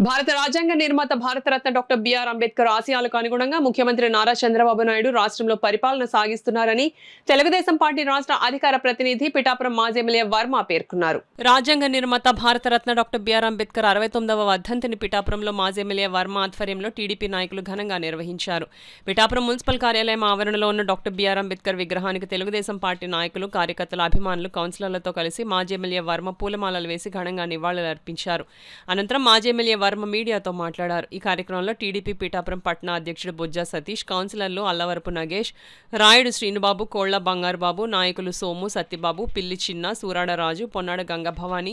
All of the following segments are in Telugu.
భారత రాజ్యాంగ నిర్మాత భారతరత్న డాక్టర్ బిఆర్ అంబేద్కర్ ఆశయాలకు అనుగుణంగా ముఖ్యమంత్రి నారా చంద్రబాబు నాయుడు రాష్ట్రంలో పరిపాలన సాగిస్తున్నారని తెలుగుదేశం పార్టీ రాష్ట్ర అధికార ప్రతినిధి పిఠాపురం మాజీ ఎమ్మెల్యే వర్మ పేర్కొన్నారు. రాజ్యాంగ నిర్మాత భారతరత్న డాక్టర్ బిఆర్ అంబేద్కర్ 69వ వర్ధంతిని పిఠాపురంలో మాజీ ఎమ్మెల్యే వర్మ ఆధ్వర్యంలో టీడీపీ నాయకులు ఘనంగా నిర్వహించారు. పిఠాపురం మున్సిపల్ కార్యాలయం ఆవరణలో ఉన్న డాక్టర్ బిఆర్ అంబేద్కర్ విగ్రహానికి తెలుగుదేశం పార్టీ నాయకులు, కార్యకర్తల, అభిమానులు, కౌన్సిలర్లతో కలిసి మాజీ ఎమ్మెల్యే వర్మ పూలమాలలు వేసి ఘనంగా నివాళులర్పించారు. అనంతరం మాజీ ఎమ్మెల్యే వర్మ మీడియాతో మాట్లాడారు. ఈ కార్యక్రమంలో టీడీపీ పిఠాపురం పట్టణ అధ్యక్షుడు బొజ్జా సతీష్, కౌన్సిలర్లు అల్లవరపు నగేష్, రాయుడు శ్రీనుబాబు, కోళ్ల బంగారుబాబు, నాయకులు సోము, సత్యబాబు, పిల్లి చిన్న, సూరాడ రాజు, పొన్నాడ గంగభవాని,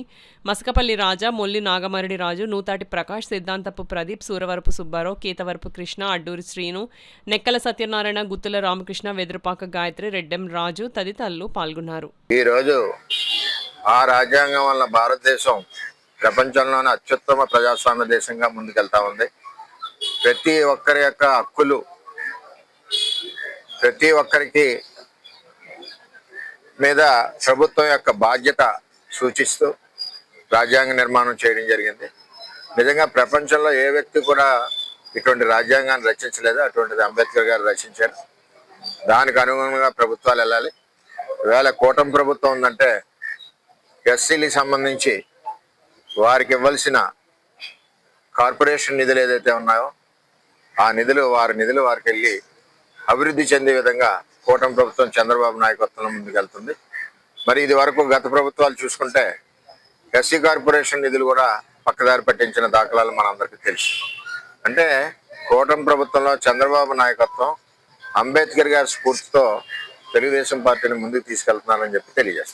మసకపల్లి రాజా, మొల్లి నాగమరడి రాజు, నూతాటి ప్రకాష్, సిద్ధాంతపు ప్రదీప్, సూరవరపు సుబ్బారావు, కేతవరపు కృష్ణ, అడ్డూరి శ్రీను, నెక్కల సత్యనారాయణ, గుత్తుల రామకృష్ణ, వెదురుపాక గాయత్రి, రెడ్డెం రాజు తదితరులు పాల్గొన్నారు. ఈరోజు ఆ రాజ్యాంగం వల్ల భారతదేశం ప్రపంచంలోనే అత్యుత్తమ ప్రజాస్వామ్య దేశంగా ముందుకెళ్తా ఉంది. ప్రతి ఒక్కరి యొక్క హక్కులు ప్రతి ఒక్కరికి మీద ప్రభుత్వం యొక్క బాధ్యత సూచిస్తూ రాజ్యాంగ నిర్మాణం చేయడం జరిగింది. నిజంగా ప్రపంచంలో ఏ వ్యక్తి కూడా ఇటువంటి రాజ్యాంగాన్ని రచించలేదు, అటువంటిది అంబేద్కర్ గారు రచించారు. దానికి అనుగుణంగా ప్రభుత్వాలు వెళ్ళాలి. ఈవేళ కూటమి ప్రభుత్వం ఉందంటే ఎస్సీలకు సంబంధించి వారికి ఇవ్వాల్సిన కార్పొరేషన్ నిధులు ఏదైతే ఉన్నాయో ఆ నిధులు వారికి వెళ్ళి అభివృద్ధి చెందే విధంగా కూటమి ప్రభుత్వం చంద్రబాబు నాయకత్వంలో ముందుకెళ్తుంది. మరి ఇది వరకు గత ప్రభుత్వాలు చూసుకుంటే ఎస్సీ కార్పొరేషన్ నిధులు కూడా పక్కదారి పట్టించిన దాఖలాలు మనందరికీ తెలుసు. అంటే కూటమి ప్రభుత్వంలో చంద్రబాబు నాయకత్వం అంబేద్కర్ గారి స్ఫూర్తితో తెలుగుదేశం పార్టీని ముందుకు తీసుకెళ్తున్నారని చెప్పి తెలియజేస్తారు.